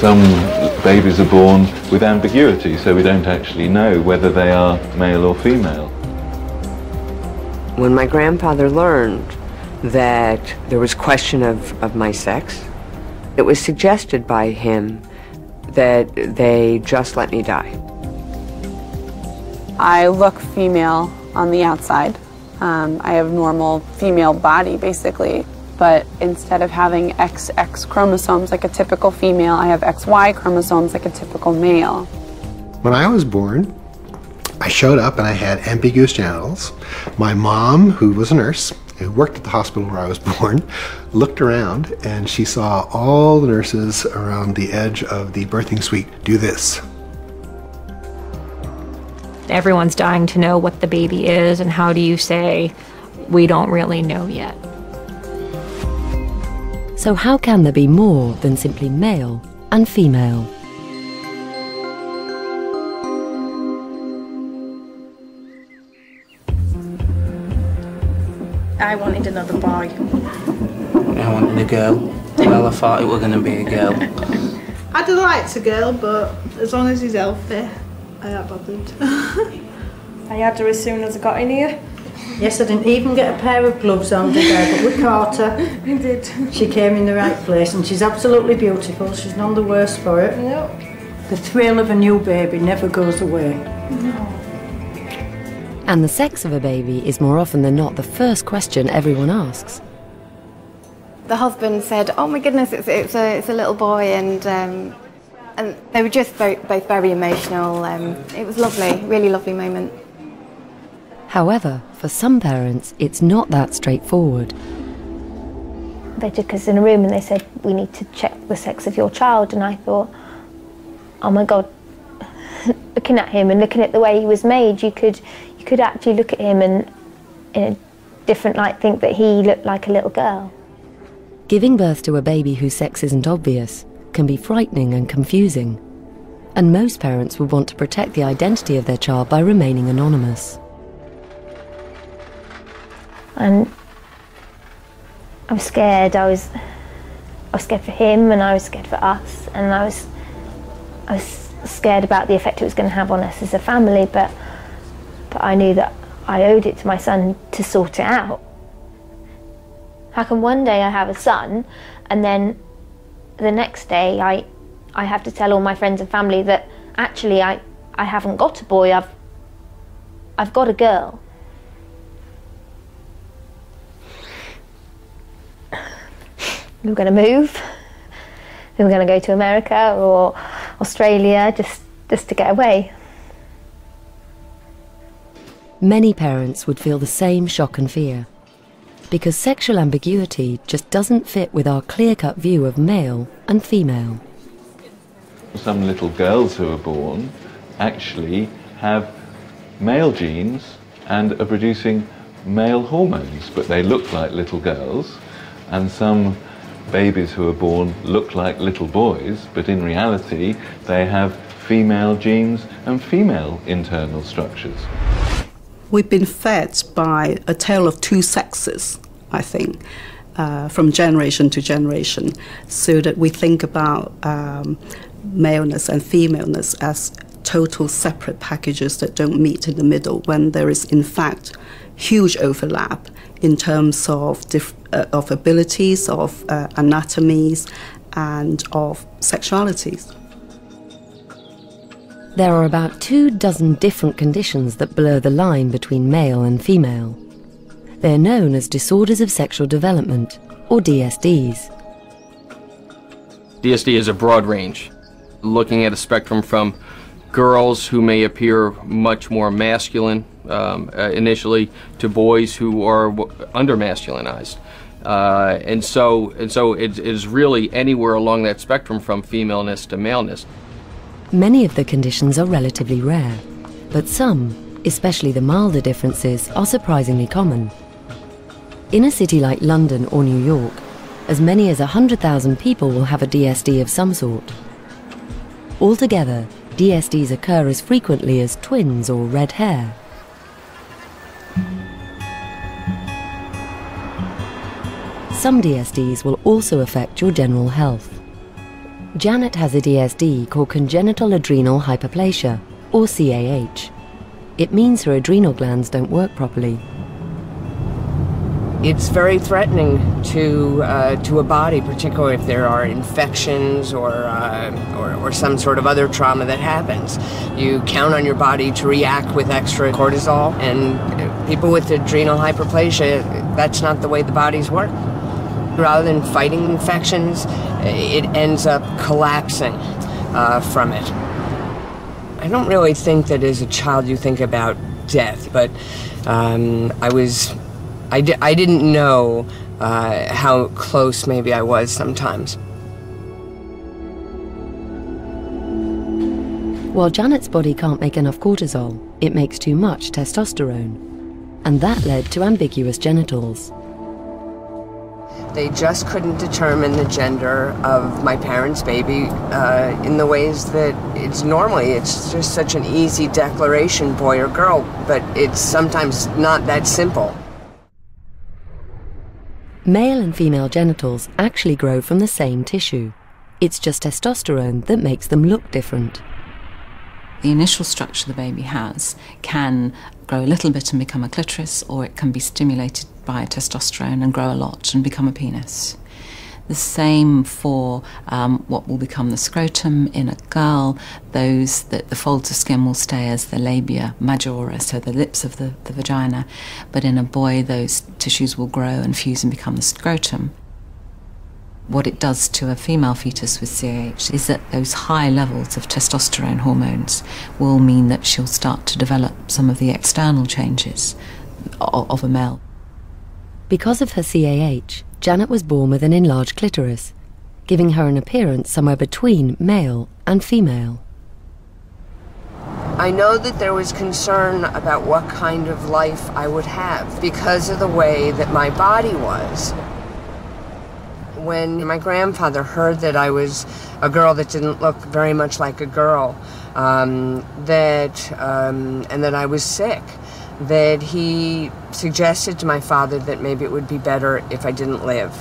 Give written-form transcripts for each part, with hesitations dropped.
Some babies are born with ambiguity, so we don't actually know whether they are male or female. When my grandfather learned that there was question of my sex, it was suggested by him that they just let me die. I look female on the outside. I have normal female body, basically, but instead of having XX chromosomes like a typical female, I have XY chromosomes like a typical male. When I was born, I showed up and I had ambiguous genitals. My mom, who was a nurse, who worked at the hospital where I was born, looked around and she saw all the nurses around the edge of the birthing suite do this. Everyone's dying to know what the baby is, and how do you say, we don't really know yet. So how can there be more than simply male and female? I wanted another boy. I wanted a girl. Well, I thought it was going to be a girl. I'd have liked a girl, but as long as he's healthy, I ain't bothered. I had her as soon as I got in here. Yes, I didn't even get a pair of gloves on today, but we caught her. We did. She came in the right place, and she's absolutely beautiful. She's none the worse for it. No. The thrill of a new baby never goes away. No. And the sex of a baby is more often than not the first question everyone asks. The husband said, "Oh my goodness, it's a little boy," and they were just both very emotional. It was lovely, really lovely moment. However, for some parents, it's not that straightforward. They took us in a room and they said, "We need to check the sex of your child," and I thought, oh my God, looking at him and looking at the way he was made, you could actually look at him and in a different light think that he looked like a little girl. Giving birth to a baby whose sex isn't obvious can be frightening and confusing, and most parents would want to protect the identity of their child by remaining anonymous. And I was scared. I was scared for him, and I was scared for us, and I was scared about the effect it was going to have on us as a family, but I knew that I owed it to my son to sort it out. How come one day I have a son, and then the next day I have to tell all my friends and family that actually I haven't got a boy, I've got a girl. We were going to move. We were going to go to America or Australia just to get away. Many parents would feel the same shock and fear, because sexual ambiguity just doesn't fit with our clear-cut view of male and female. Some little girls who are born actually have male genes and are producing male hormones, but they look like little girls, and some babies who are born look like little boys, but in reality they have female genes and female internal structures. We've been fed by a tale of two sexes, I think, from generation to generation, so that we think about maleness and femaleness as total separate packages that don't meet in the middle, when there is in fact huge overlap in terms of abilities, of anatomies, and of sexualities. There are about 24 different conditions that blur the line between male and female. They're known as disorders of sexual development, or DSDs. DSD is a broad range, looking at a spectrum from girls who may appear much more masculine initially to boys who are under-masculinized. And so it is really anywhere along that spectrum from femaleness to maleness. Many of the conditions are relatively rare, but some, especially the milder differences, are surprisingly common. In a city like London or New York, as many as 100,000 people will have a DSD of some sort. Altogether, DSDs occur as frequently as twins or red hair. Some DSDs will also affect your general health. Janet has a DSD called congenital adrenal hyperplasia, or CAH. It means her adrenal glands don't work properly. It's very threatening to a body, particularly if there are infections or some sort of other trauma that happens. You count on your body to react with extra cortisol, and people with adrenal hyperplasia, that's not the way the bodies work. Rather than fighting infections, it ends up collapsing from it. I don't really think that as a child you think about death, but I didn't know how close maybe I was sometimes. While Janet's body can't make enough cortisol, it makes too much testosterone. And that led to ambiguous genitals. They just couldn't determine the gender of my parents' baby in the ways that it's normally. It's just such an easy declaration, boy or girl, but it's sometimes not that simple. Male and female genitals actually grow from the same tissue. It's just testosterone that makes them look different. The initial structure the baby has can grow a little bit and become a clitoris, or it can be stimulated by testosterone and grow a lot and become a penis. The same for what will become the scrotum in a girl. Those that the folds of skin will stay as the labia majora, so the lips of the vagina. But in a boy, those tissues will grow and fuse and become the scrotum. What it does to a female fetus with CAH is that those high levels of testosterone hormones will mean that she'll start to develop some of the external changes of a male. Because of her CAH, Janet was born with an enlarged clitoris, giving her an appearance somewhere between male and female. I know that there was concern about what kind of life I would have because of the way that my body was. When my grandfather heard that I was a girl that didn't look very much like a girl, and that I was sick, that he suggested to my father that maybe it would be better if I didn't live.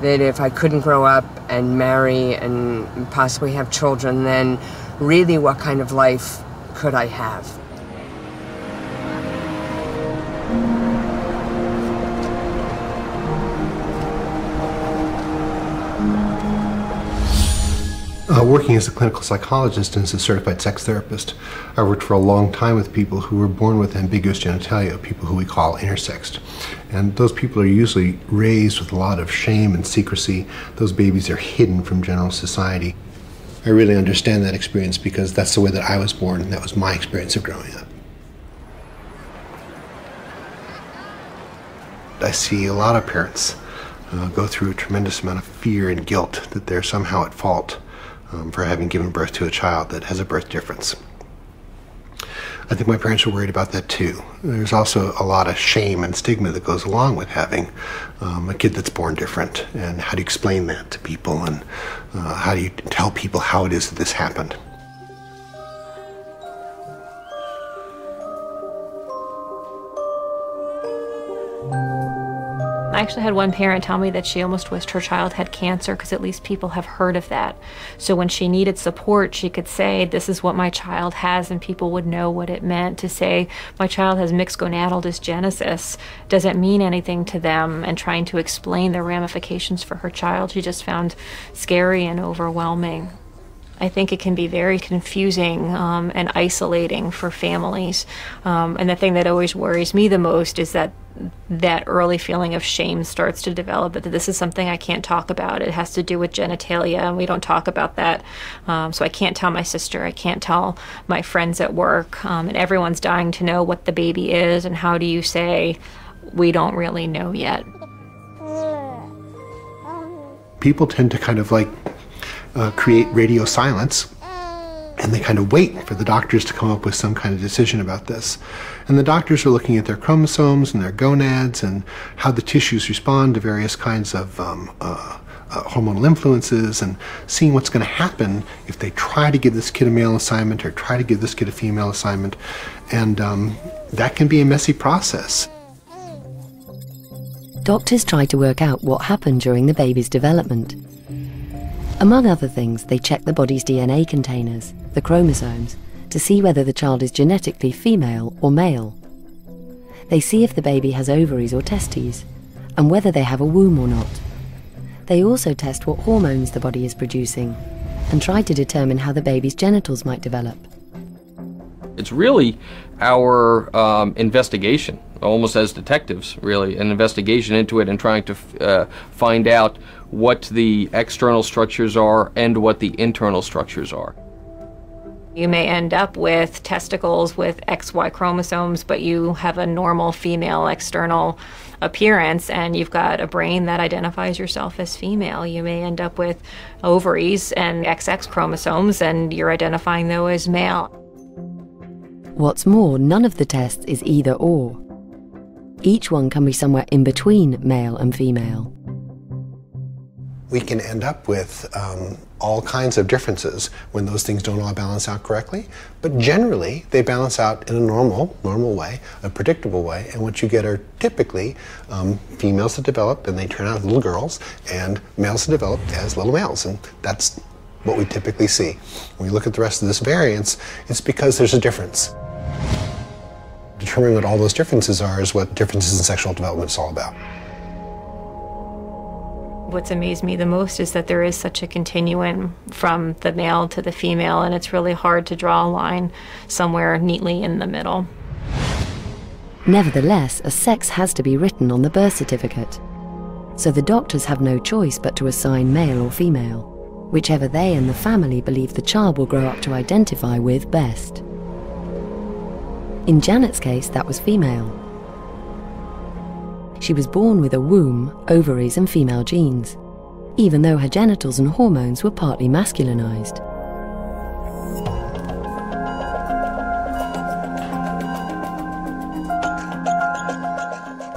That if I couldn't grow up and marry and possibly have children, then really what kind of life could I have? Working as a clinical psychologist and as a certified sex therapist, I worked for a long time with people who were born with ambiguous genitalia, people who we call intersexed. And those people are usually raised with a lot of shame and secrecy. Those babies are hidden from general society. I really understand that experience because that's the way that I was born, and that was my experience of growing up. I see a lot of parents go through a tremendous amount of fear and guilt that they're somehow at fault for having given birth to a child that has a birth difference. I think my parents were worried about that too. There's also a lot of shame and stigma that goes along with having a kid that's born different, and how do you explain that to people, and how do you tell people how it is that this happened. I actually had one parent tell me that she almost wished her child had cancer because at least people have heard of that. So when she needed support, she could say, this is what my child has, and people would know what it meant. To say, my child has mixed gonadal dysgenesis doesn't mean anything to them, and trying to explain the ramifications for her child, she just found scary and overwhelming. I think it can be very confusing and isolating for families. And the thing that always worries me the most is that that early feeling of shame starts to develop, that this is something I can't talk about. It has to do with genitalia, and we don't talk about that. So I can't tell my sister, I can't tell my friends at work, and everyone's dying to know what the baby is, and how do you say, we don't really know yet. People tend to kind of like create radio silence, and they kind of wait for the doctors to come up with some kind of decision about this. And the doctors are looking at their chromosomes and their gonads and how the tissues respond to various kinds of hormonal influences, and seeing what's going to happen if they try to give this kid a male assignment or try to give this kid a female assignment. And that can be a messy process. Doctors try to work out what happened during the baby's development. Among other things, they check the body's DNA containers, the chromosomes, to see whether the child is genetically female or male. They see if the baby has ovaries or testes, and whether they have a womb or not. They also test what hormones the body is producing, and try to determine how the baby's genitals might develop. It's really our investigation, almost as detectives, really, an investigation into it and trying to find out what the external structures are and what the internal structures are. You may end up with testicles with XY chromosomes, but you have a normal female external appearance, and you've got a brain that identifies yourself as female. You may end up with ovaries and XX chromosomes, and you're identifying those as male. What's more, none of the tests is either or. Each one can be somewhere in between male and female. We can end up with all kinds of differences when those things don't all balance out correctly, but generally they balance out in a normal way, a predictable way, and what you get are typically females that develop and they turn out as little girls, and males that develop as little males, and that's what we typically see. When we look at the rest of this variance, it's because there's a difference. Determining what all those differences are is what differences in sexual development is all about. What's amazed me the most is that there is such a continuum from the male to the female, and it's really hard to draw a line somewhere neatly in the middle. Nevertheless, a sex has to be written on the birth certificate, so the doctors have no choice but to assign male or female, whichever they and the family believe the child will grow up to identify with best. In Janet's case, that was female. She was born with a womb, ovaries and female genes, even though her genitals and hormones were partly masculinized.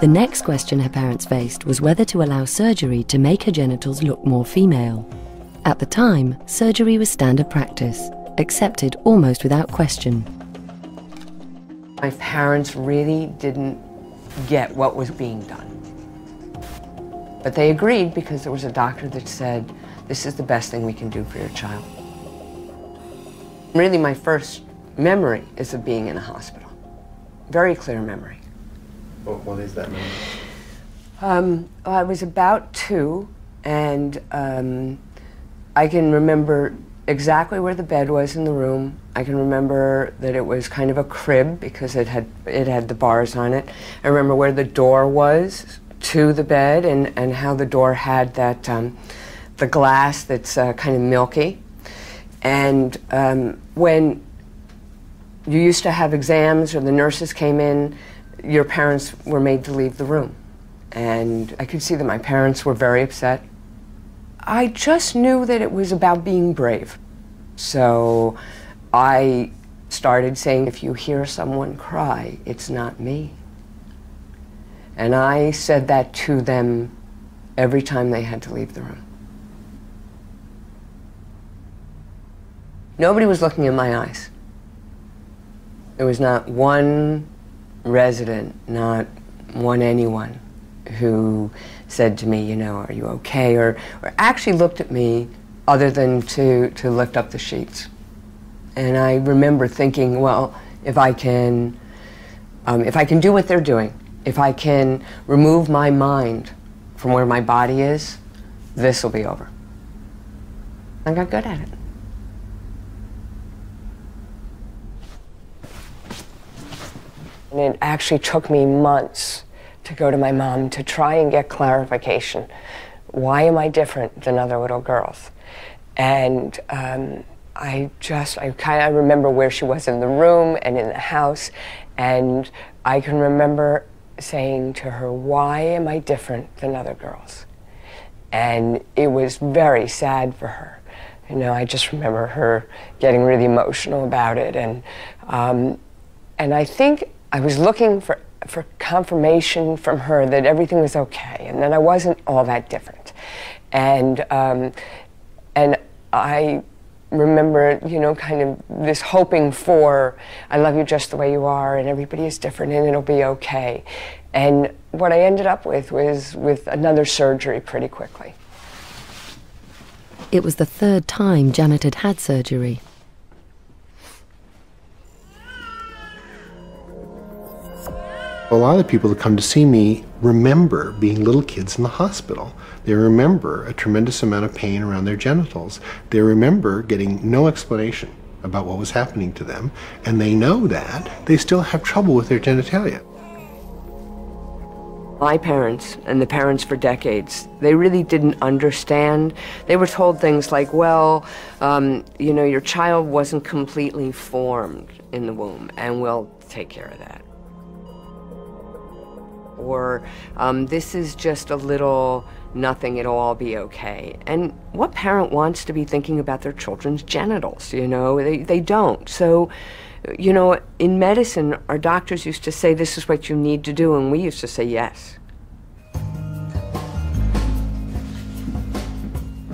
The next question her parents faced was whether to allow surgery to make her genitals look more female. At the time, surgery was standard practice, accepted almost without question. My parents really didn't get what was being done. But they agreed because there was a doctor that said, this is the best thing we can do for your child. Really, my first memory is of being in a hospital. Very clear memory. What is that memory? I was about 2, and I can remember exactly where the bed was in the room. I can remember that it was kind of a crib because it had the bars on it. I remember where the door was to the bed and how the door had that the glass that's kind of milky. And when you used to have exams or the nurses came in, your parents were made to leave the room. And I could see that my parents were very upset. I just knew that it was about being brave. So I started saying, if you hear someone cry, it's not me. And I said that to them every time they had to leave the room. Nobody was looking in my eyes. There was not one resident, not one anyone who said to me, you know, are you okay? Or actually looked at me other than to lift up the sheets. And I remember thinking, well, if I can do what they're doing, if I can remove my mind from where my body is, this will be over. I got good at it. And it actually took me months to go to my mom to try and get clarification. Why am I different than other little girls? And I remember where she was in the room and in the house, and I can remember saying to her, why am I different than other girls? And it was very sad for her. You know, I just remember her getting really emotional about it, and I think I was looking for confirmation from her that everything was okay and that I wasn't all that different. And I remember, you know, kind of this hoping for, I love you just the way you are and everybody is different and it'll be okay. And what I ended up with was another surgery pretty quickly. It was the third time Janet had had surgery. A lot of the people that come to see me remember being little kids in the hospital. They remember a tremendous amount of pain around their genitals. They remember getting no explanation about what was happening to them, and they know that they still have trouble with their genitalia. My parents, and the parents for decades, they really didn't understand. They were told things like, well, you know, your child wasn't completely formed in the womb, and we'll take care of that. Or this is just a little nothing, it'll all be okay. And what parent wants to be thinking about their children's genitals, you know? They don't. So, you know, in medicine, our doctors used to say, this is what you need to do, and we used to say yes.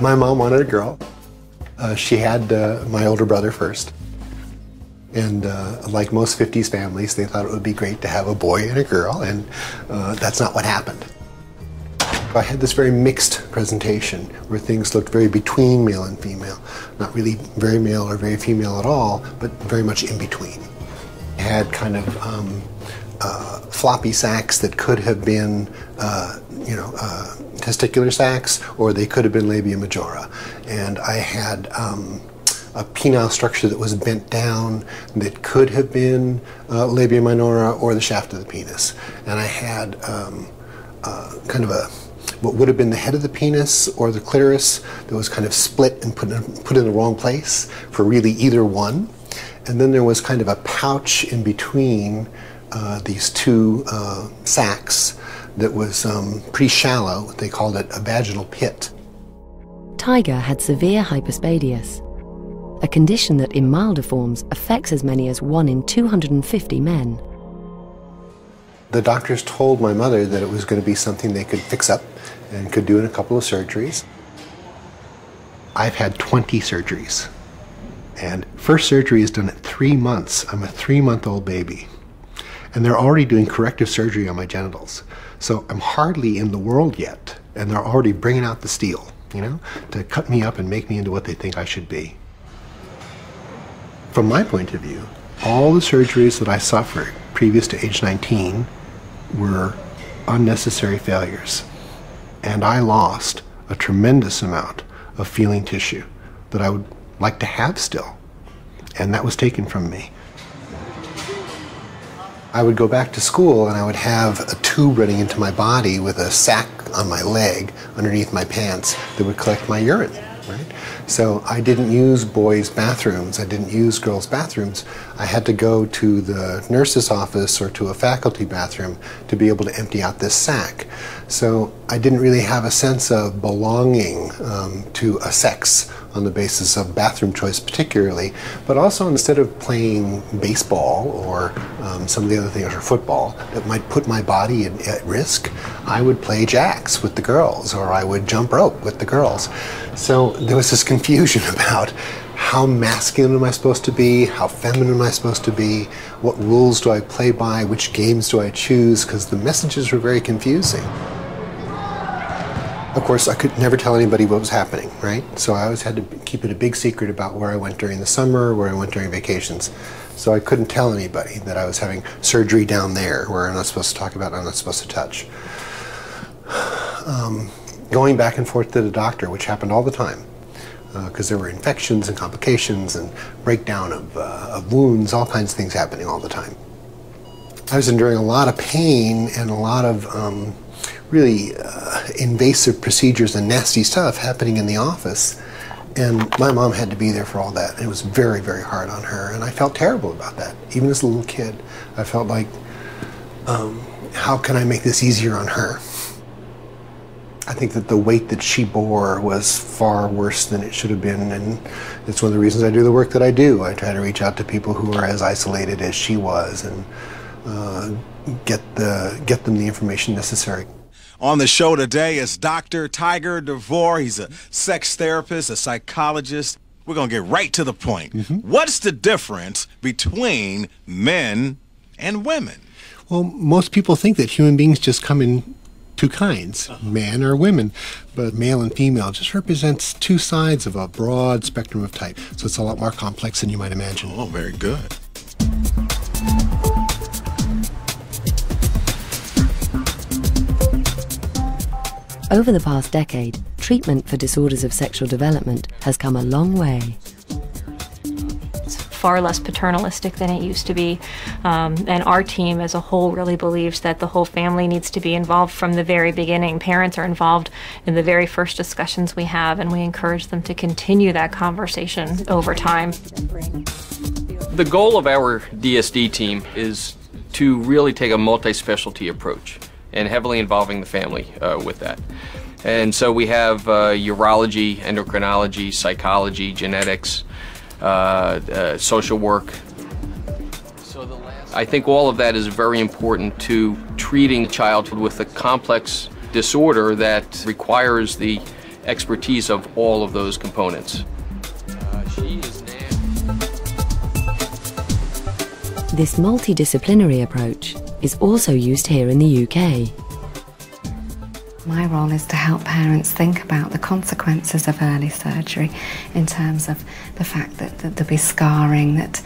My mom wanted a girl. She had my older brother first. And like most 50s families, they thought it would be great to have a boy and a girl, and that's not what happened. I had this very mixed presentation where things looked very between male and female. Not really very male or very female at all, but very much in between. I had kind of floppy sacs that could have been, you know, testicular sacs, or they could have been labia majora. And I had a penile structure that was bent down that could have been labia minora or the shaft of the penis. And I had kind of what would have been the head of the penis or the clitoris that was kind of split and put in the wrong place for really either one. And then there was kind of a pouch in between these two sacs that was pretty shallow. They called it a vaginal pit. Tiger had severe hypospadias, a condition that in milder forms affects as many as 1 in 250 men. The doctors told my mother that it was going to be something they could fix up and could do in a couple of surgeries. I've had 20 surgeries, and first surgery is done at 3 months. I'm a 3-month-old baby, and they're already doing corrective surgery on my genitals. So I'm hardly in the world yet, and they're already bringing out the steel, you know, to cut me up and make me into what they think I should be. From my point of view, all the surgeries that I suffered previous to age 19 were unnecessary failures. And I lost a tremendous amount of feeling tissue that I would like to have still. And that was taken from me. I would go back to school and I would have a tube running into my body with a sac on my leg underneath my pants that would collect my urine. Right? So I didn't use boys' bathrooms, I didn't use girls' bathrooms. I had to go to the nurse's office or to a faculty bathroom to be able to empty out this sac. So I didn't really have a sense of belonging to a sex on the basis of bathroom choice particularly, but also instead of playing baseball or some of the other things, or football, that might put my body at risk, I would play jacks with the girls, or I would jump rope with the girls. So there was this confusion about how masculine am I supposed to be, how feminine am I supposed to be, what rules do I play by, which games do I choose, because the messages were very confusing. Of course, I could never tell anybody what was happening, right? So I always had to keep it a big secret about where I went during the summer, where I went during vacations. So I couldn't tell anybody that I was having surgery down there, where I'm not supposed to talk about, I'm not supposed to touch. Going back and forth to the doctor, which happened all the time, because there were infections and complications and breakdown of wounds, all kinds of things happening all the time. I was enduring a lot of pain and a lot of really invasive procedures and nasty stuff happening in the office. And my mom had to be there for all that. And it was very, very hard on her. And I felt terrible about that. Even as a little kid, I felt like, how can I make this easier on her? I think that the weight that she bore was far worse than it should have been. And it's one of the reasons I do the work that I do. I try to reach out to people who are as isolated as she was and get them the information necessary. On the show today is Dr. Tiger DeVore. He's a sex therapist, a psychologist. We're going to get right to the point. What's the difference between men and women? Well, most people think that human beings just come in two kinds, man or women, but male and female just represents two sides of a broad spectrum of type. So it's a lot more complex than you might imagine. Oh, very good. Over the past decade, treatment for disorders of sexual development has come a long way. It's far less paternalistic than it used to be, and our team as a whole really believes that the whole family needs to be involved from the very beginning. Parents are involved in the very first discussions we have, and we encourage them to continue that conversation over time. The goal of our DSD team is to really take a multi-specialty approach and heavily involving the family with that. And so we have urology, endocrinology, psychology, genetics, social work. I think all of that is very important to treating a child with a complex disorder that requires the expertise of all of those components. This multidisciplinary approach is also used here in the UK. My role is to help parents think about the consequences of early surgery in terms of the fact that there'll be scarring, that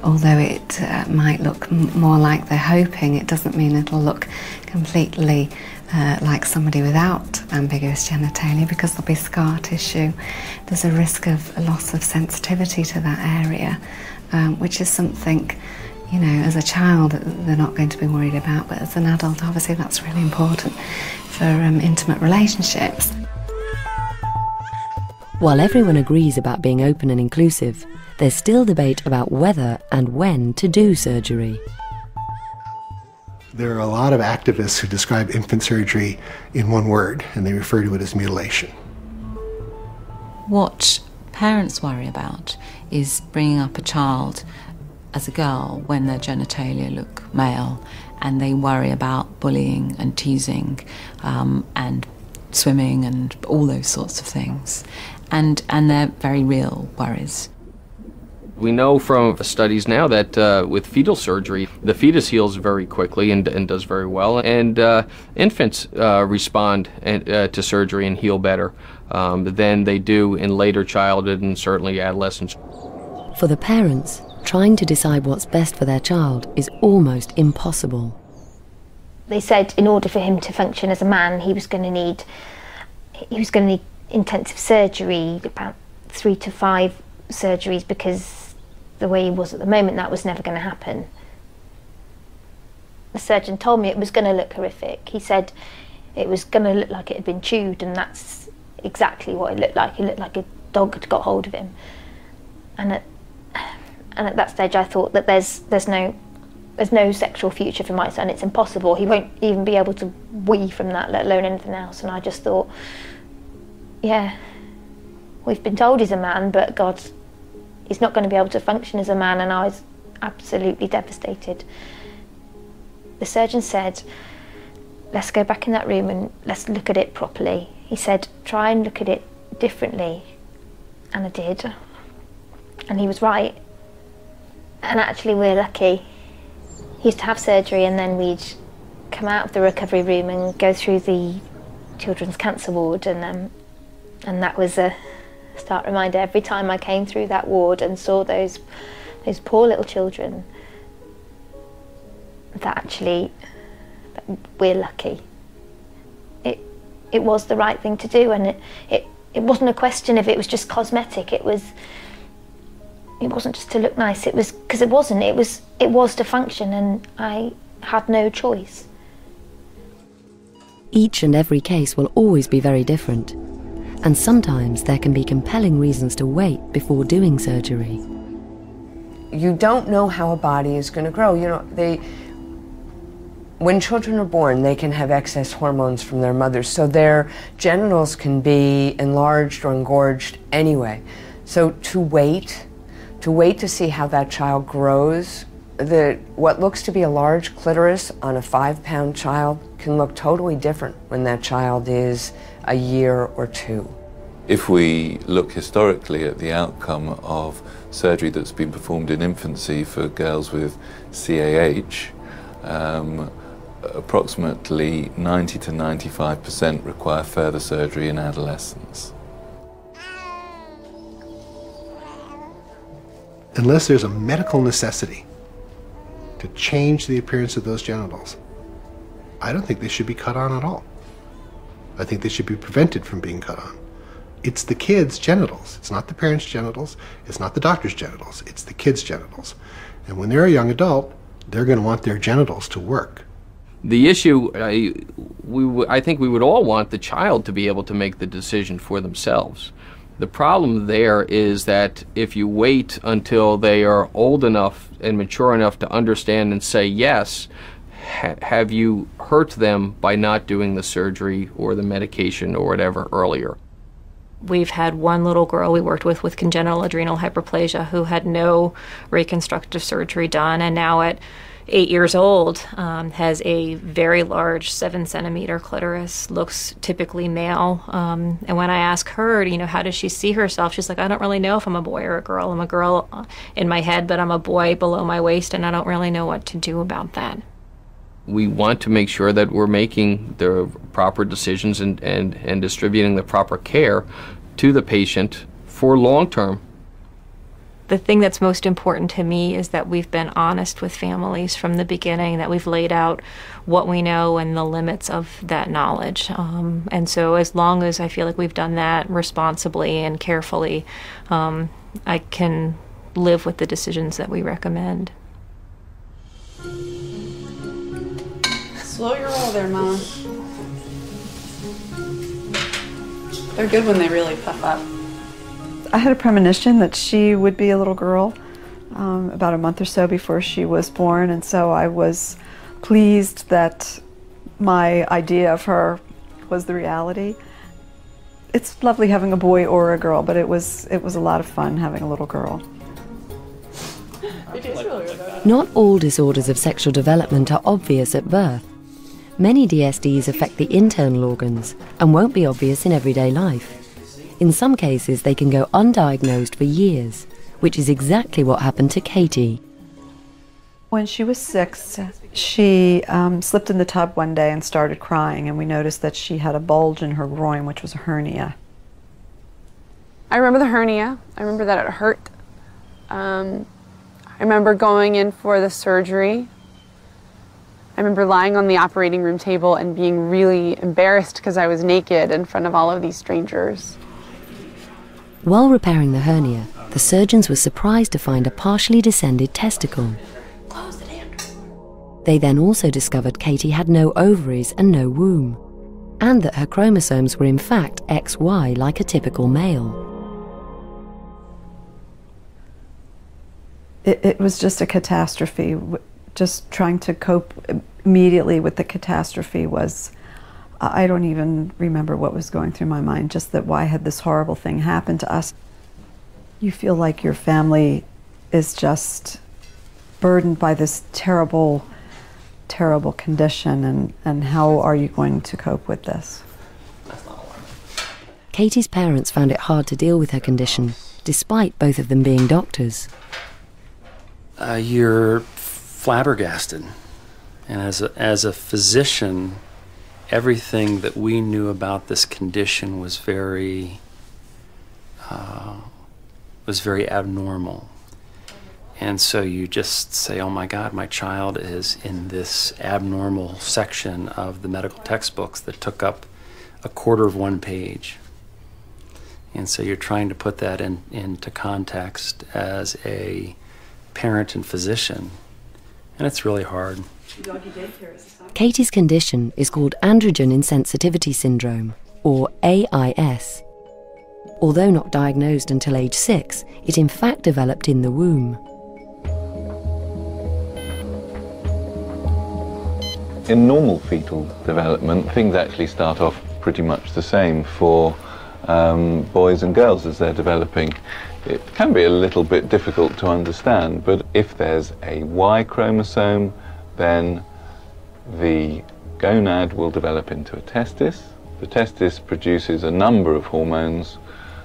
although it might look more like they're hoping, it doesn't mean it'll look completely like somebody without ambiguous genitalia, because there'll be scar tissue. There's a risk of a loss of sensitivity to that area, which is something, you know, as a child they're not going to be worried about, but as an adult obviously that's really important for intimate relationships. While everyone agrees about being open and inclusive, there's still debate about whether and when to do surgery. There are a lot of activists who describe infant surgery in one word, and they refer to it as mutilation. What parents worry about is bringing up a child as a girl when their genitalia look male, and they worry about bullying and teasing and swimming and all those sorts of things, and they're very real worries. We know from studies now that with fetal surgery, the fetus heals very quickly and does very well, and infants respond to surgery and heal better than they do in later childhood and certainly adolescence. For the parents, trying to decide what's best for their child is almost impossible. They said in order for him to function as a man, he was going to need intensive surgery, about 3 to 5 surgeries, because the way he was at the moment, that was never going to happen. The surgeon told me it was going to look horrific. He said it was going to look like it had been chewed, and that's exactly what it looked like. It looked like a dog had got hold of him. And at that stage I thought that there's no sexual future for my son. It's impossible. He won't even be able to wee from that, let alone anything else. And I just thought, yeah, we've been told he's a man, but God, he's not going to be able to function as a man. And I was absolutely devastated. The surgeon said, let's go back in that room and let's look at it properly. He said, try and look at it differently. And I did. And he was right. And actually we're lucky. He used to have surgery and then we'd come out of the recovery room and go through the children's cancer ward, and that was a stark reminder every time I came through that ward and saw those poor little children, that actually we're lucky. It was the right thing to do, and it wasn't a question if it was just cosmetic. It wasn't just to look nice. It was because it wasn't. It was to function, and I had no choice. Each and every case will always be very different, and sometimes there can be compelling reasons to wait before doing surgery. You don't know how a body is going to grow. You know, when children are born, they can have excess hormones from their mothers, so their genitals can be enlarged or engorged anyway. So to wait to see how that child grows, what looks to be a large clitoris on a 5-pound child can look totally different when that child is a year or 2. If we look historically at the outcome of surgery that's been performed in infancy for girls with CAH, approximately 90 to 95% require further surgery in adolescence. Unless there's a medical necessity to change the appearance of those genitals, I don't think they should be cut on at all. I think they should be prevented from being cut on. It's the kid's genitals. It's not the parents' genitals. It's not the doctor's genitals. It's the kid's genitals. And when they're a young adult, they're going to want their genitals to work. The issue, I think we would all want the child to be able to make the decision for themselves. The problem there is that if you wait until they are old enough and mature enough to understand and say yes, have you hurt them by not doing the surgery or the medication or whatever earlier? We've had one little girl we worked with congenital adrenal hyperplasia who had no reconstructive surgery done, and now at 8 years old has a very large 7-centimeter clitoris, looks typically male. And when I ask her, you know, how does she see herself? She's like, I don't really know if I'm a boy or a girl. I'm a girl in my head, but I'm a boy below my waist, and I don't really know what to do about that. We want to make sure that we're making the proper decisions and distributing the proper care to the patient for long term. The thing that's most important to me is that we've been honest with families from the beginning, that we've laid out what we know and the limits of that knowledge. And so as long as I feel like we've done that responsibly and carefully, I can live with the decisions that we recommend. Slow your roll there, Mom. They're good when they really puff up. I had a premonition that she would be a little girl about a month or so before she was born, and so I was pleased that my idea of her was the reality. It's lovely having a boy or a girl, but it was a lot of fun having a little girl. Not all disorders of sexual development are obvious at birth. Many DSDs affect the internal organs and won't be obvious in everyday life. In some cases, they can go undiagnosed for years, which is exactly what happened to Katie. When she was 6, she slipped in the tub one day and started crying, and we noticed that she had a bulge in her groin, which was a hernia. I remember the hernia. I remember that it hurt. I remember going in for the surgery. I remember lying on the operating room table and being really embarrassed because I was naked in front of all of these strangers. While repairing the hernia, the surgeons were surprised to find a partially descended testicle. They then also discovered Katie had no ovaries and no womb, and that her chromosomes were in fact XY like a typical male. It was just a catastrophe. Just trying to cope immediately with the catastrophe was, I don't even remember what was going through my mind, just that why had this horrible thing happened to us? You feel like your family is just burdened by this terrible, terrible condition, and how are you going to cope with this? Katie's parents found it hard to deal with her condition, despite both of them being doctors. You're flabbergasted. And as a physician, everything that we knew about this condition was very abnormal. And so you just say, oh my God, my child is in this abnormal section of the medical textbooks that took up a quarter of one page. And so you're trying to put that into context as a parent and physician, and it's really hard. Katie's condition is called androgen insensitivity syndrome, or AIS. Although not diagnosed until age 6, it in fact developed in the womb. In normal fetal development, things actually start off pretty much the same for boys and girls as they're developing. It can be a little bit difficult to understand, but if there's a Y chromosome, then the gonad will develop into a testis. The testis produces a number of hormones,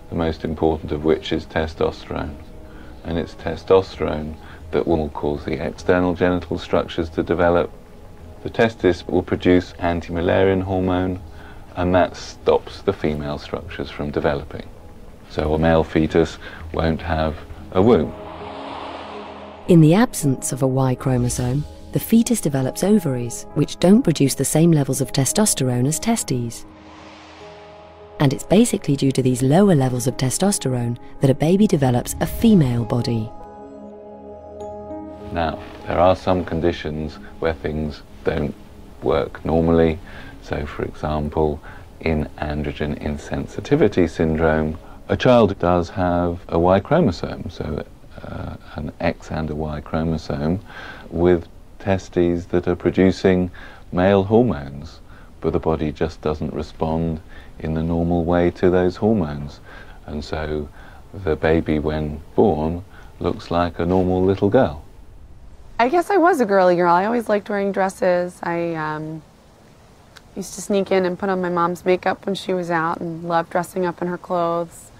the most important of which is testosterone. And it's testosterone that will cause the external genital structures to develop, The testis will produce anti-Müllerian hormone, and that stops the female structures from developing. So a male fetus won't have a womb. In the absence of a Y chromosome, the fetus develops ovaries, which don't produce the same levels of testosterone as testes. And it's basically due to these lower levels of testosterone that a baby develops a female body. Now, there are some conditions where things don't work normally. So, for example, in androgen insensitivity syndrome, a child does have a Y chromosome, so an X and a Y chromosome, with testes that are producing male hormones, but the body just doesn't respond in the normal way to those hormones. And so the baby, when born, looks like a normal little girl. I guess I was a girly girl. I always liked wearing dresses. I used to sneak in and put on my mom's makeup when she was out and loved dressing up in her clothes.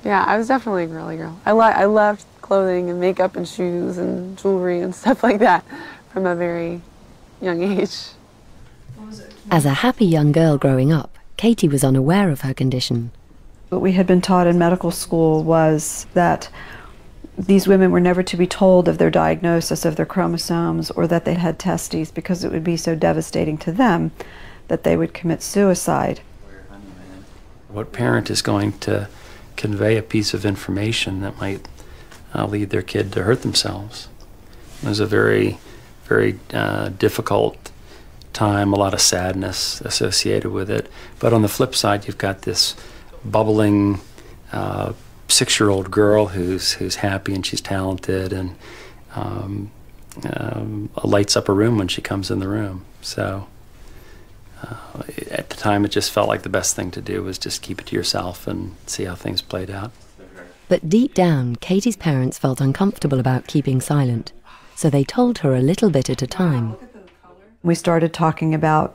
Yeah, I was definitely a girly girl. I loved clothing and makeup and shoes and jewelry and stuff like that from a very young age. As a happy young girl growing up, Katie was unaware of her condition. What we had been taught in medical school was that these women were never to be told of their diagnosis of their chromosomes or that they had testes, because it would be so devastating to them that they would commit suicide. What parent is going to convey a piece of information that might lead their kid to hurt themselves? It was a very, very difficult time, a lot of sadness associated with it. But on the flip side, you've got this bubbling 6-year-old girl who's happy and she's talented and lights up a room when she comes in the room. So at the time, it just felt like the best thing to do was just keep it to yourself and see how things played out. But deep down, Katie's parents felt uncomfortable about keeping silent, so they told her a little bit at a time. We started talking about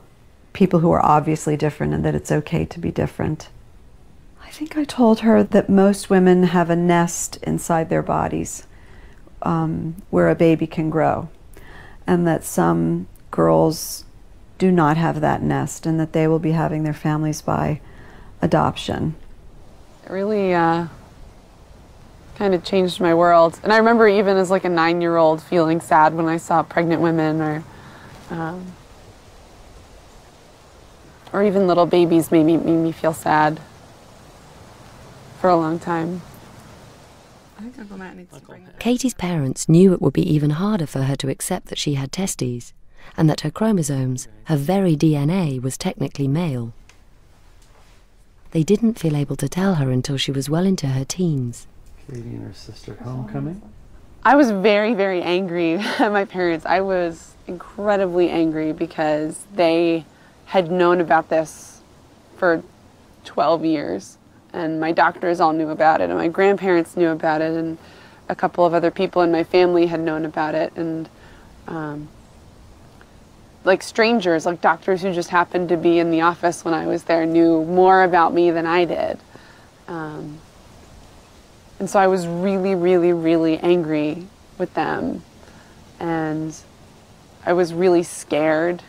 people who are obviously different and that it's okay to be different. I think I told her that most women have a nest inside their bodies where a baby can grow, and that some girls do not have that nest and that they will be having their families by adoption. It really kind of changed my world. And I remember even as like a 9-year-old feeling sad when I saw pregnant women or even little babies made me feel sad for a long time. I think Uncle Matt needs to bring it. Katie's parents knew it would be even harder for her to accept that she had testes, and that her chromosomes, her very DNA, was technically male. They didn't feel able to tell her until she was well into her teens. Katie and her sister homecoming? I was very, very angry at my parents. I was incredibly angry because they had known about this for 12 years. And my doctors all knew about it, and my grandparents knew about it, and a couple of other people in my family had known about it. And like strangers, like doctors who just happened to be in the office when I was there, knew more about me than I did. And so I was really, really, really angry with them. And I was really scared.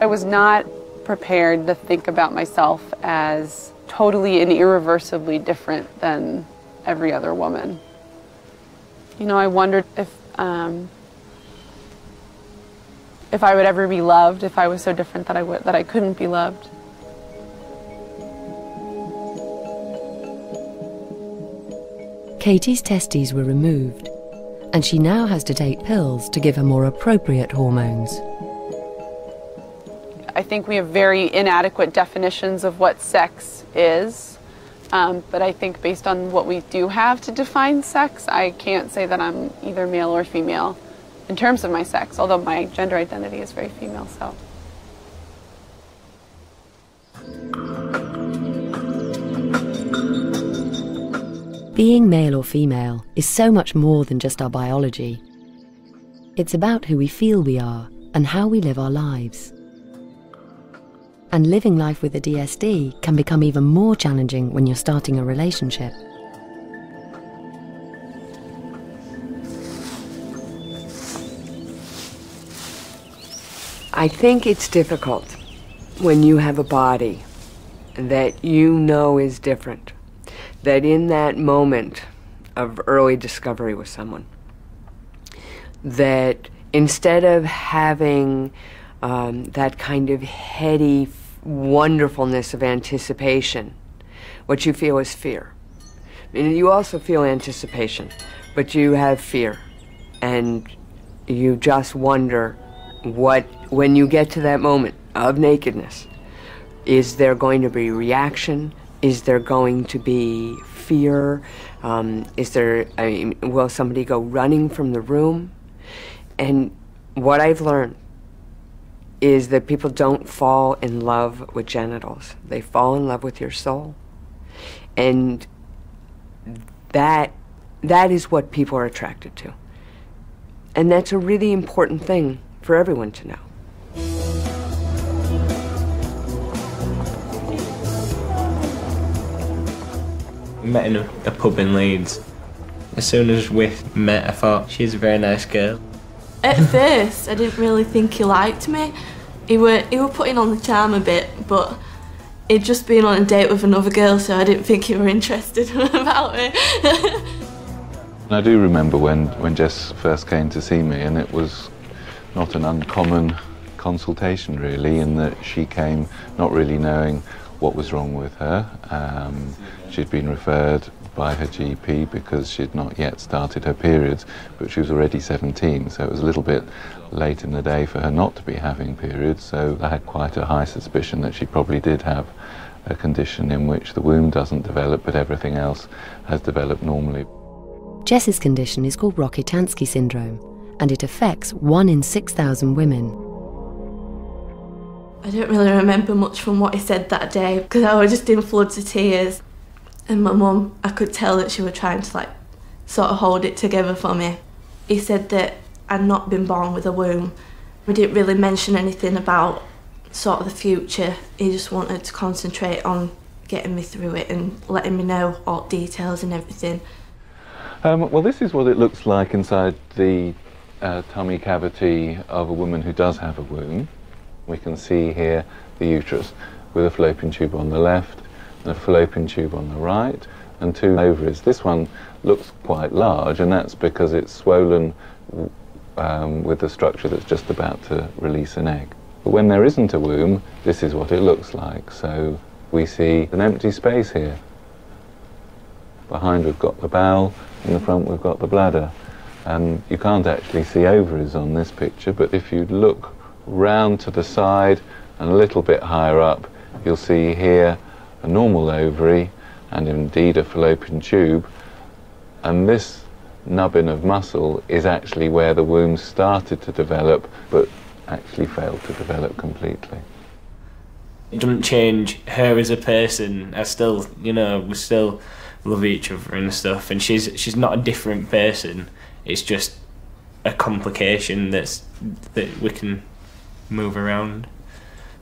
I was not prepared to think about myself as totally and irreversibly different than every other woman. You know, I wondered if I would ever be loved, if I was so different that I couldn't be loved. Katie's testes were removed, and she now has to take pills to give her more appropriate hormones. I think we have very inadequate definitions of what sex is, but I think based on what we do have to define sex, I can't say that I'm either male or female in terms of my sex, although my gender identity is very female, so. Being male or female is so much more than just our biology. It's about who we feel we are and how we live our lives. And living life with a DSD can become even more challenging when you're starting a relationship. I think it's difficult when you have a body that you know is different, that in that moment of early discovery with someone, that instead of having that kind of heady wonderfulness of anticipation, what you feel is fear. I mean, you also feel anticipation, but you have fear, and you just wonder when you get to that moment of nakedness, is there going to be reaction? Is there going to be fear? Will somebody go running from the room? And what I've learned is that people don't fall in love with genitals. They fall in love with your soul. And that is what people are attracted to. And that's a really important thing for everyone to know. We met in a pub in Leeds. As soon as we met, I thought, she's a very nice girl. At first, I didn't really think he liked me. He were putting on the charm a bit, but he'd just been on a date with another girl, so I didn't think he were interested about it. I do remember when Jess first came to see me, and it was not an uncommon consultation really, in that she came not really knowing what was wrong with her. She'd been referred by her GP because she'd not yet started her periods, but she was already 17, so it was a little bit late in the day for her not to be having periods, so I had quite a high suspicion that she probably did have a condition in which the womb doesn't develop, but everything else has developed normally. Jess's condition is called Rokitansky syndrome, and it affects 1 in 6,000 women. I don't really remember much from what he said that day, because I was just in floods of tears. And my mum, I could tell that she was trying to sort of hold it together for me. He said that I'd not been born with a womb. We didn't really mention anything about sort of the future. He just wanted to concentrate on getting me through it and letting me know all details and everything. Well, this is what it looks like inside the tummy cavity of a woman who does have a womb. We can see here the uterus with a fallopian tube on the left, a fallopian tube on the right, and 2 ovaries. This one looks quite large, and that's because it's swollen with the structure that's just about to release an egg. But when there isn't a womb, this is what it looks like. So we see an empty space here. Behind we've got the bowel, in the front we've got the bladder. And you can't actually see ovaries on this picture, but if you look round to the side and a little bit higher up, you'll see here a normal ovary and indeed a fallopian tube, and this nubbin of muscle is actually where the womb started to develop but actually failed to develop completely. It doesn't change her as a person. I still, we still love each other and stuff, and she's not a different person. It's just a complication that we can move around.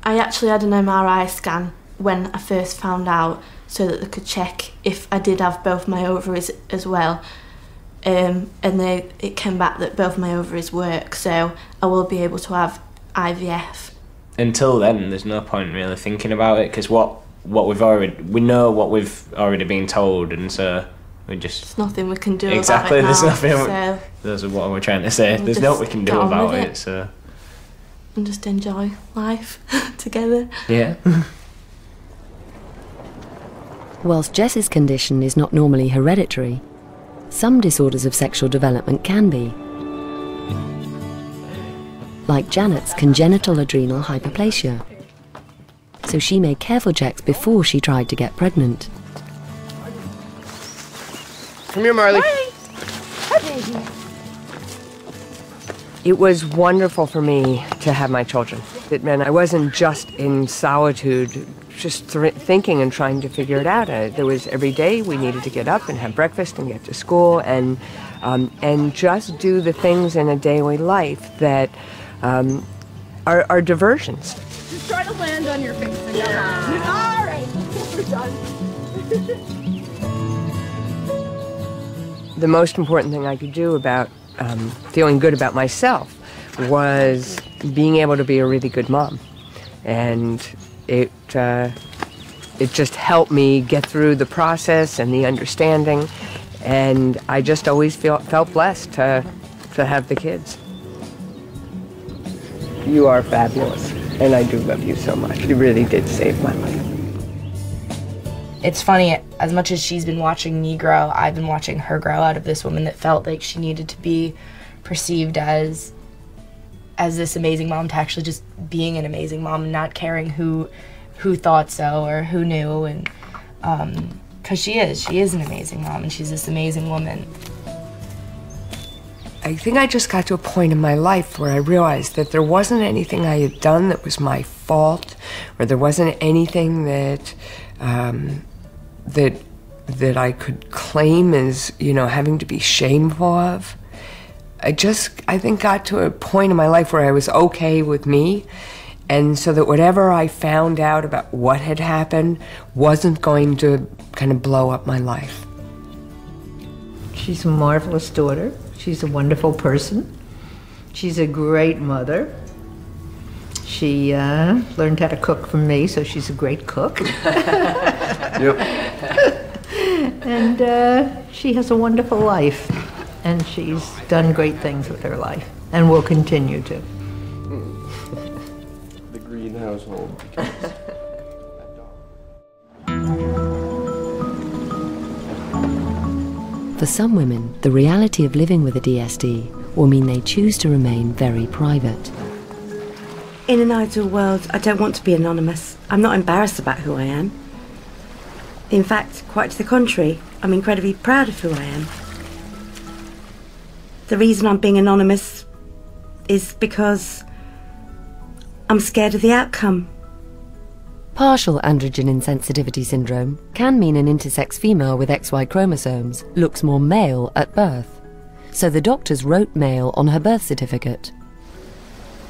I actually had an MRI scan when I first found out, so that they could check if I did have both my ovaries as well. And it came back that both my ovaries work, so I will be able to have IVF. Until then, there's no point really thinking about it, because we know what we've already been told, and so we just... There's nothing we can do exactly, about it there's now, nothing. That's what we're trying to say. There's nothing we can do about it, so... And just enjoy life together. Yeah. Whilst Jess's condition is not normally hereditary, some disorders of sexual development can be. Like Janet's congenital adrenal hyperplasia. So she made careful checks before she tried to get pregnant. Come here, Marley. It was wonderful for me to have my children. It meant I wasn't just in solitude, just thinking and trying to figure it out. There was every day we needed to get up and have breakfast and get to school and just do the things in a daily life that are diversions. Just try to land on your face and go. All right, we're done. The most important thing I could do about feeling good about myself was being able to be a really good mom. And it just helped me get through the process and the understanding. And I just always felt blessed to have the kids. You are fabulous, and I do love you so much. You really did save my life. It's funny, as much as she's been watching me grow, I've been watching her grow out of this woman that felt like she needed to be perceived as this amazing mom to actually just being an amazing mom and not caring who thought so or who knew. And because she is an amazing mom, and she's this amazing woman. I think I just got to a point in my life where I realized that there wasn't anything I had done that was my fault, or there wasn't anything that that I could claim as, you know, having to be shameful of. I think got to a point in my life where I was okay with me, and so that whatever I found out about what had happened wasn't going to kind of blow up my life. She's a marvelous daughter. She's a wonderful person. She's a great mother. She learned how to cook from me, so she's a great cook. Yep. And she has a wonderful life, and she's done great things with her life, and will continue to. The green household. For some women, the reality of living with a DSD will mean they choose to remain very private. In an ideal world, I don't want to be anonymous. I'm not embarrassed about who I am. In fact, quite to the contrary, I'm incredibly proud of who I am. The reason I'm being anonymous is because I'm scared of the outcome. Partial androgen insensitivity syndrome can mean an intersex female with XY chromosomes looks more male at birth. So the doctors wrote male on her birth certificate.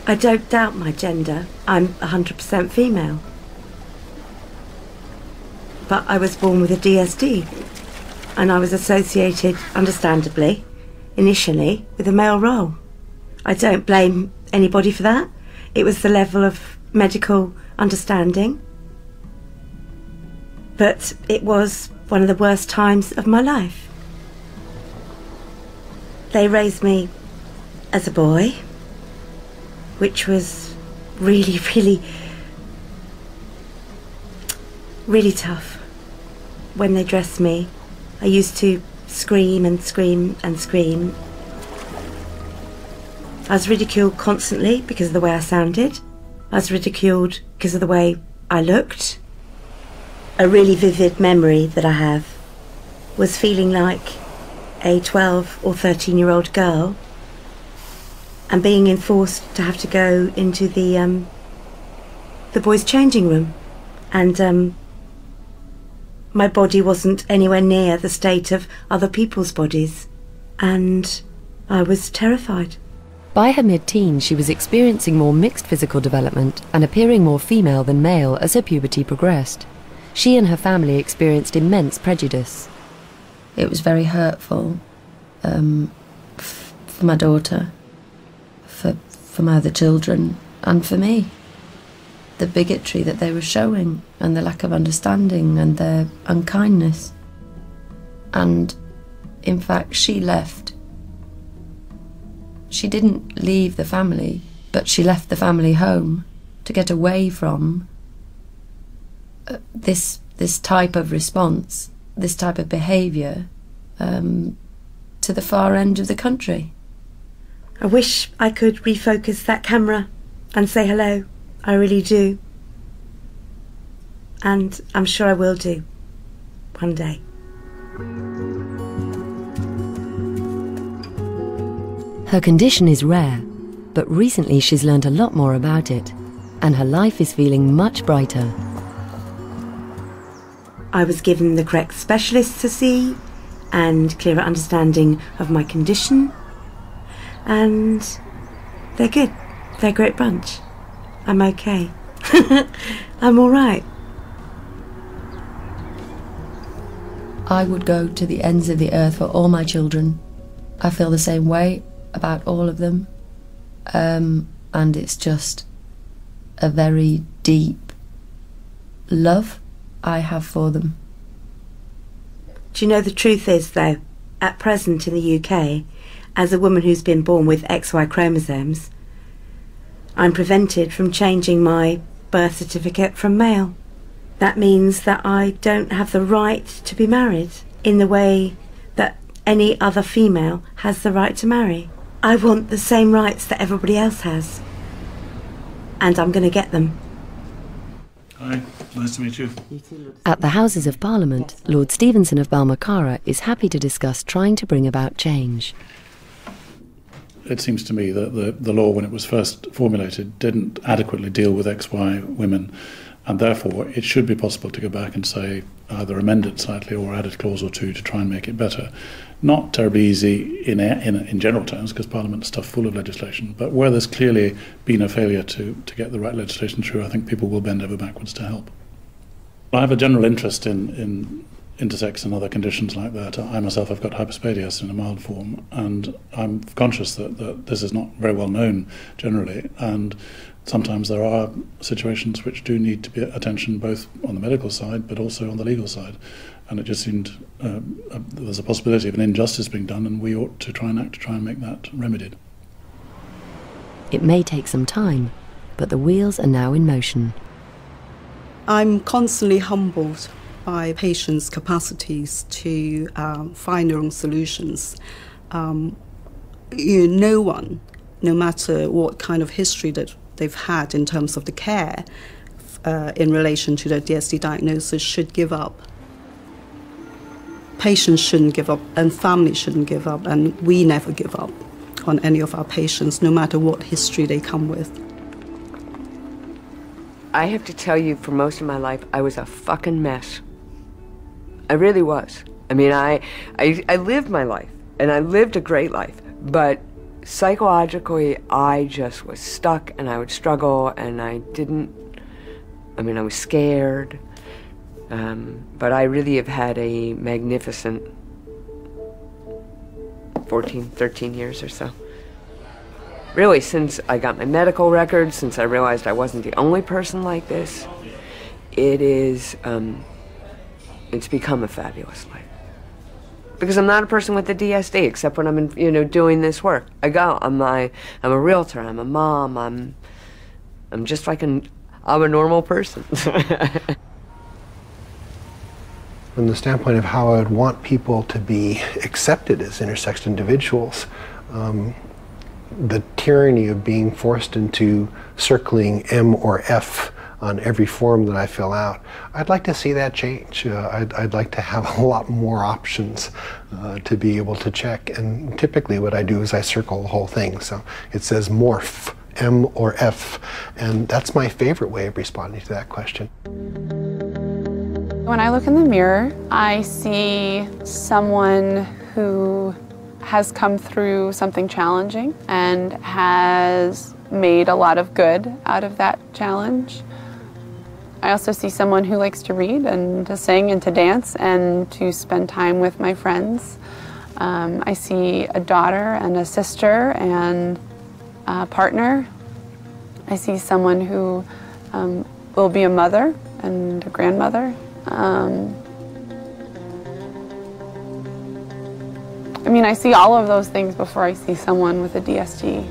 I don't doubt my gender. I'm 100% female. But I was born with a DSD, and I was associated, understandably, initially, with a male role. I don't blame anybody for that. It was the level of medical understanding. But it was one of the worst times of my life. They raised me as a boy, which was really, really, really tough. When they dressed me, I used to scream and scream and scream. I was ridiculed constantly because of the way I sounded. I was ridiculed because of the way I looked. A really vivid memory that I have was feeling like a 12 or 13-year-old girl and being enforced to have to go into the boys' changing room, and my body wasn't anywhere near the state of other people's bodies, and I was terrified. By her mid-teens, she was experiencing more mixed physical development and appearing more female than male as her puberty progressed. She and her family experienced immense prejudice. It was very hurtful for my daughter, for my other children, and for me. The bigotry that they were showing, and the lack of understanding, and their unkindness. And, in fact, she left. She didn't leave the family, but she left the family home to get away from this type of response, this type of behaviour, to the far end of the country. I wish I could refocus that camera and say hello. I really do. And I'm sure I will do one day. Her condition is rare, but recently she's learned a lot more about it, and her life is feeling much brighter. I was given the correct specialists to see and clearer understanding of my condition, and they're good. They're a great bunch. I'm okay. I'm all right. I would go to the ends of the earth for all my children. I feel the same way about all of them. And it's just a very deep love I have for them. Do you know the truth is, though, at present in the UK, as a woman who's been born with XY chromosomes, I'm prevented from changing my birth certificate from male. That means that I don't have the right to be married in the way that any other female has the right to marry. I want the same rights that everybody else has. And I'm going to get them. Hi, nice to meet you. At the Houses of Parliament, Lord Stevenson of Balmacara is happy to discuss trying to bring about change. It seems to me that the law, when it was first formulated, didn't adequately deal with XY women, and therefore it should be possible to go back and say either amend it slightly or add a clause or two to try and make it better. Not terribly easy in general terms, because Parliament is stuffed full of legislation, but where there's clearly been a failure to get the right legislation through, I think people will bend over backwards to help. I have a general interest in intersex and other conditions like that. I myself have got hyperspadias in a mild form, and I'm conscious that this is not very well known generally, and sometimes there are situations which do need to be attention both on the medical side but also on the legal side, and it just seemed there's a possibility of an injustice being done, and we ought to try and act to try and make that remedied. It may take some time, but the wheels are now in motion. I'm constantly humbled by patients' capacities to find their own solutions. No one, no matter what kind of history that they've had in terms of the care in relation to their DSD diagnosis, should give up. Patients shouldn't give up, and families shouldn't give up, and we never give up on any of our patients, no matter what history they come with. I have to tell you, for most of my life, I was a fucking mess. I really was. I mean, I lived my life, and I lived a great life, but psychologically, I just was stuck, and I would struggle, and I was scared, but I really have had a magnificent 13 years or so. Really, since I got my medical records, since I realized I wasn't the only person like this, it's become a fabulous life. Because I'm not a person with a DSD, except when I'm doing this work. I'm a realtor, I'm a mom, I'm just like I'm a normal person. From the standpoint of how I would want people to be accepted as intersex individuals, the tyranny of being forced into circling M or F on every form that I fill out, I'd like to see that change. I'd like to have a lot more options to be able to check, and typically what I do is I circle the whole thing. So it says morph, M or F, and that's my favorite way of responding to that question. When I look in the mirror, I see someone who has come through something challenging and has made a lot of good out of that challenge. I also see someone who likes to read and to sing and to dance and to spend time with my friends. I see a daughter and a sister and a partner. I see someone who will be a mother and a grandmother. I see all of those things before I see someone with a DSD.